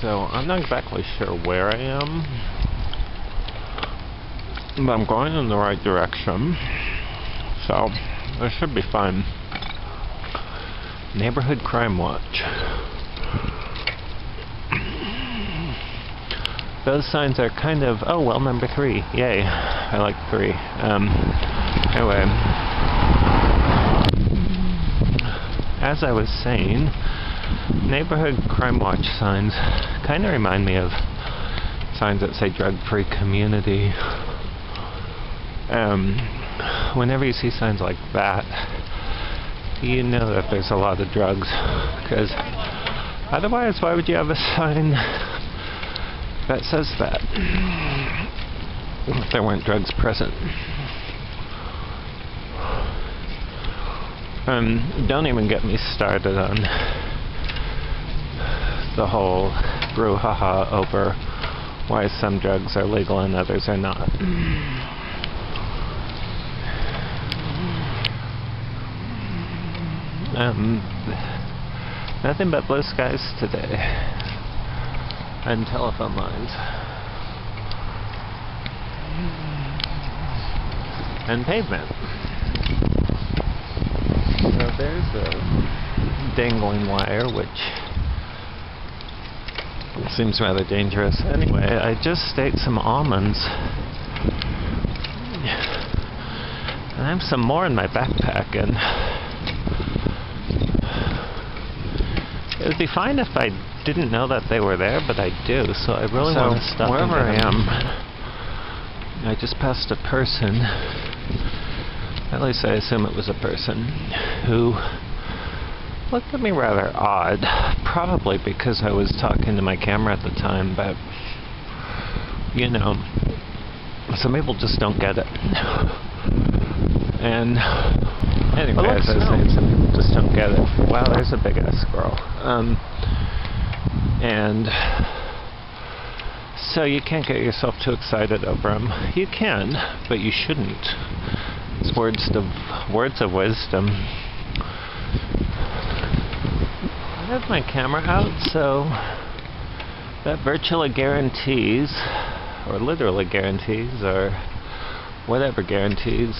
So I'm not exactly sure where I am, but I'm going in the right direction, so I should be fine. Neighborhood Crime Watch. Those signs are kind of, oh well, number 3, yay, I like 3. Anyway, as I was saying, Neighborhood Crime Watch signs kind of remind me of signs that say drug-free community. Whenever you see signs like that, you know that there's a lot of drugs, because otherwise why would you have a sign that says that if there weren't drugs present? Don't even get me started on the whole brouhaha over why some drugs are legal and others are not. Nothing but blue skies today and telephone lines and pavement. So there's a dangling wire, which seems rather dangerous. Anyway, I just ate some almonds, and I have some more in my backpack, and it would be fine if I didn't know that they were there, but I do, so I really want to stop wherever I am. I just passed a person, at least I assume it was a person, who looked at me rather odd, probably because I was talking to my camera at the time, but, you know, some people just don't get it. And anyway, as I was saying, some people just don't get it. Wow, there's a big-ass squirrel. And so you can't get yourself too excited over them. You can, but you shouldn't. It's words of wisdom. I have my camera out, so that virtually guarantees, or literally guarantees, or whatever guarantees,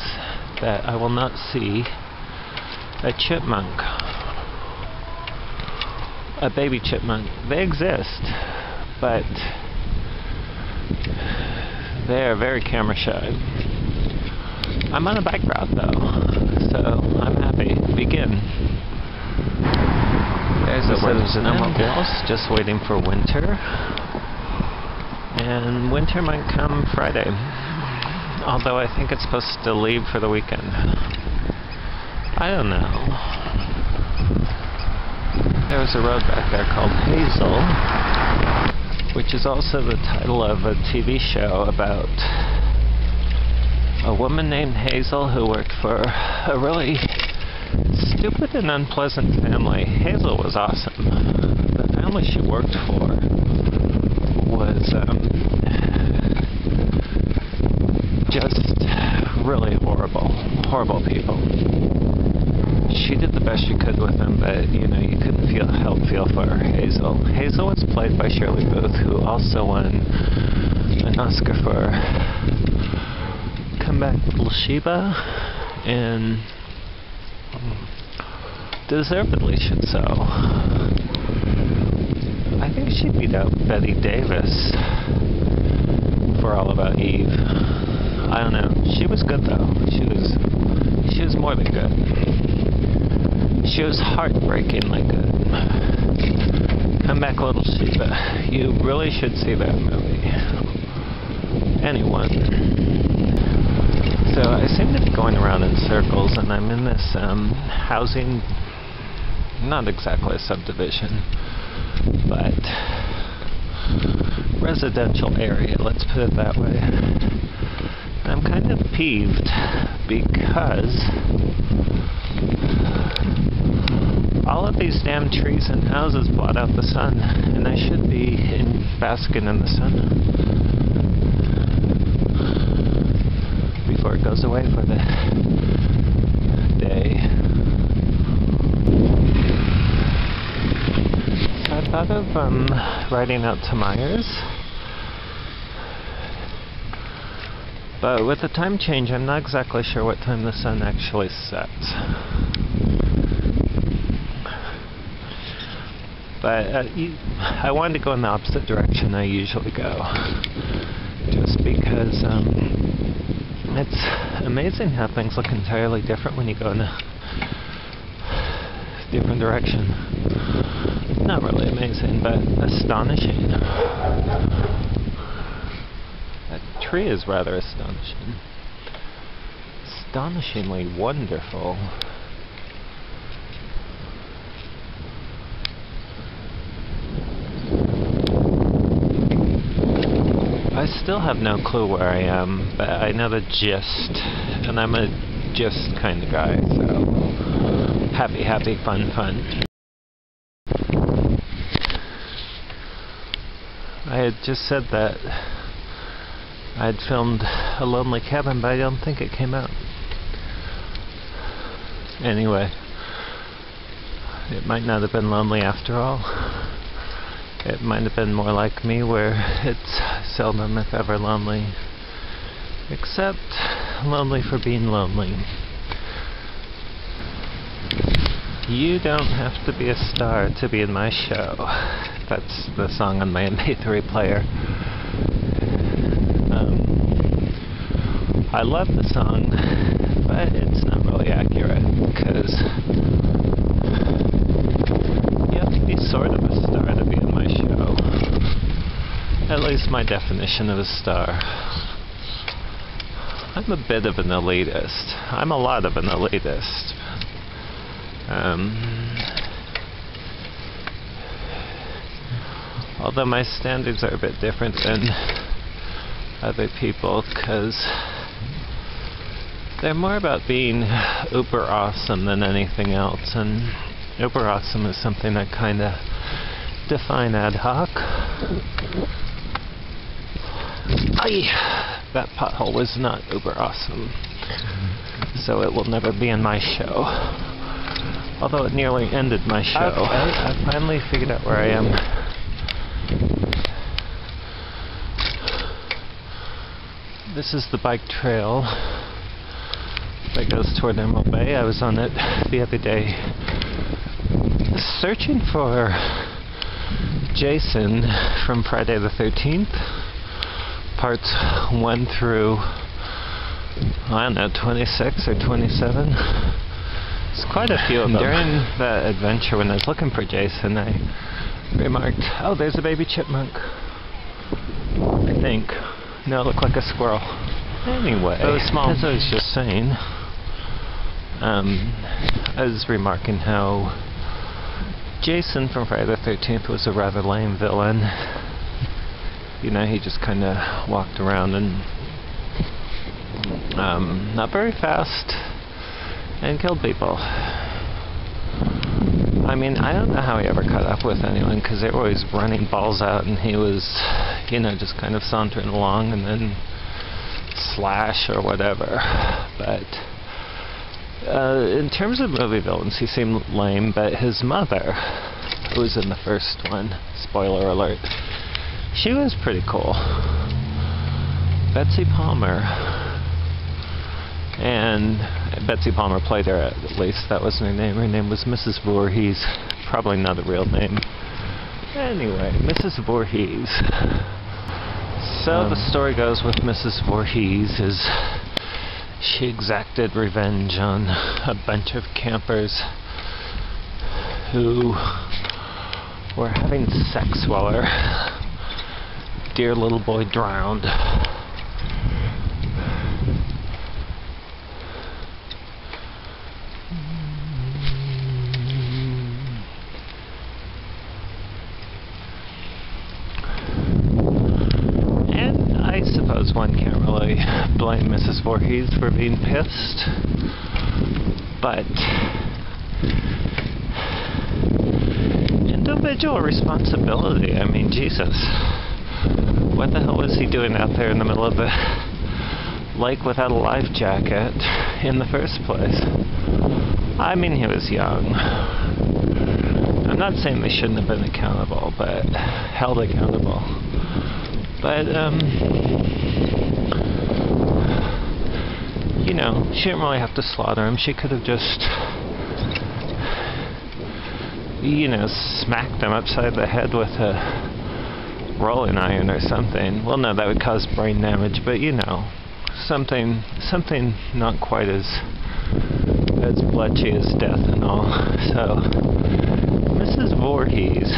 that I will not see a chipmunk. A baby chipmunk. They exist, but they are very camera shy. I'm on a bike route though, so I'm happy. Begin. There's a set of snowmobiles just waiting for winter, and winter might come Friday, although I think it's supposed to leave for the weekend. I don't know. There's a road back there called Hazel, which is also the title of a TV show about a woman named Hazel who worked for a really stupid and unpleasant family. Hazel was awesome. The family she worked for was just really horrible people. She did the best she could with them, but you know, you couldn't help feel for Hazel. Hazel was played by Shirley Booth, who also won an Oscar for Come Back Little Sheba, and deservedly should so. I think she beat out Betty Davis for All About Eve. I don't know. She was good though. She was more than good. She was heartbreakingly good. Come Back Little Sheba. You really should see that movie. Anyone. So I seem to be going around in circles, and I'm in this housing, not exactly a subdivision, but residential area, let's put it that way. I'm kind of peeved because all of these damn trees and houses blot out the sun, and I should be basking in the sun before it goes away for the day. God thought of riding out to Myers, but with the time change, I'm not exactly sure what time the sun actually sets. But I wanted to go in the opposite direction I usually go, just because it's amazing how things look entirely different when you go in a different direction. Not really amazing, but astonishing. That tree is rather astonishing. Astonishingly wonderful. I still have no clue where I am, but I know the gist, and I'm a gist kind of guy, so happy, happy, fun, fun. I had just said that I had filmed A Lonely Cabin, but I don't think it came out. Anyway, it might not have been lonely after all. It might have been more like me, where it's seldom if ever lonely. Except lonely for being lonely. You don't have to be a star to be in my show. That's the song on my MP3 player. I love the song, but it's not really accurate, because you have to be sort of a star to be in my show. At least my definition of a star. I'm a bit of an elitist. I'm a lot of an elitist. Although my standards are a bit different than other people, because they're more about being uber awesome than anything else, and uber awesome is something I kind of define ad hoc. Aye! That pothole was not uber awesome, so it will never be in my show. Although it nearly ended my show. Okay. I finally figured out where I am. This is the bike trail that goes toward Emerald Bay. I was on it the other day searching for Jason from Friday the 13th, parts 1 through, I don't know, 26 or 27. It's quite a few of them. During the adventure, when I was looking for Jason, I remarked, oh, there's a baby chipmunk. I think. No, it looked like a squirrel. Anyway, it was small. As I was just saying, I was remarking how Jason from Friday the 13th was a rather lame villain. You know, he just kind of walked around and not very fast and killed people. I mean, I don't know how he ever caught up with anyone, because they were always running balls out and he was, you know, just kind of sauntering along and then slash or whatever. But in terms of movie villains, he seemed lame, but his mother, who was in the first one, spoiler alert, she was pretty cool. Betsy Palmer. And Betsy Palmer played her, at least. That wasn't her name. Her name was Mrs. Voorhees. Probably not a real name. Anyway, Mrs. Voorhees. So the story goes with Mrs. Voorhees is she exacted revenge on a bunch of campers who were having sex while her dear little boy drowned. I suppose one can't really blame Mrs. Voorhees for being pissed, but individual responsibility. I mean, Jesus, what the hell was he doing out there in the middle of the lake without a life jacket in the first place? I mean, he was young. I'm not saying they shouldn't have been accountable, but held accountable. But, you know, she didn't really have to slaughter him. She could have just, you know, smacked him upside the head with a rolling iron or something. Well, no, that would cause brain damage, but, you know, something not quite as blotchy as death and all. So, Mrs. Voorhees,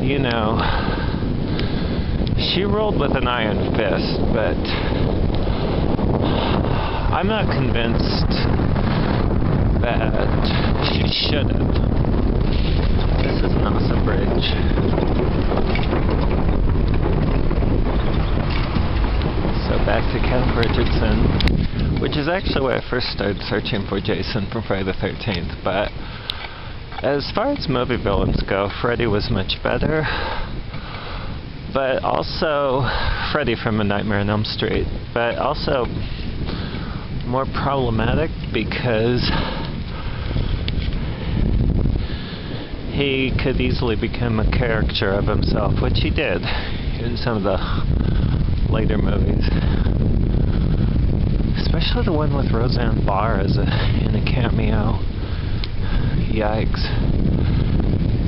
you know, she rolled with an iron fist, but I'm not convinced that she should have. This is an awesome bridge. So back to Camp Richardson, which is actually where I first started searching for Jason from Friday the 13th, but as far as movie villains go, Freddy was much better, but also Freddy from A Nightmare on Elm Street, but also more problematic because he could easily become a caricature of himself, which he did in some of the later movies. Especially the one with Roseanne Barr in a cameo. Yikes.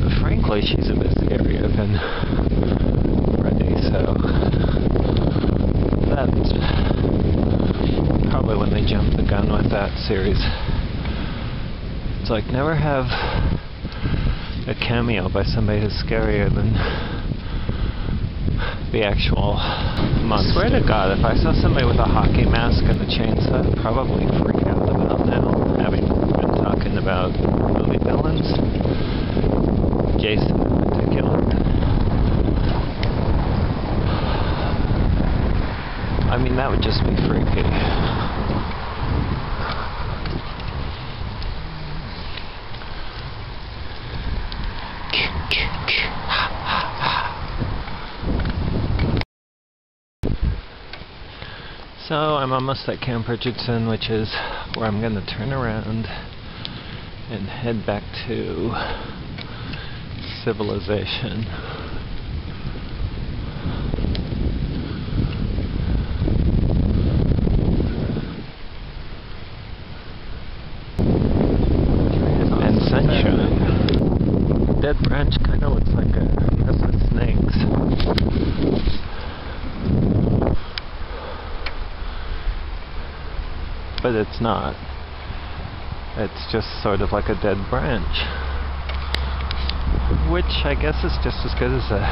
But frankly, she's a bit scarier than Freddy, so that's probably when they jumped the gun with that series. It's like, never have a cameo by somebody who's scarier than the actual monster. I swear to God, if I saw somebody with a hockey mask and a chainsaw, I'd probably freak out about now, having been talking about movie villains. Jason in particular. I mean, that would just be freaky. So I'm almost at Camp Richardson, which is where I'm going to turn around and head back to civilization. And sunshine. Dead branch kind of looks like a nest of snakes. But it's not. It's just sort of like a dead branch. Which I guess is just as good as a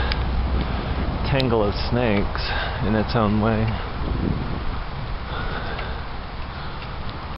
tangle of snakes in its own way.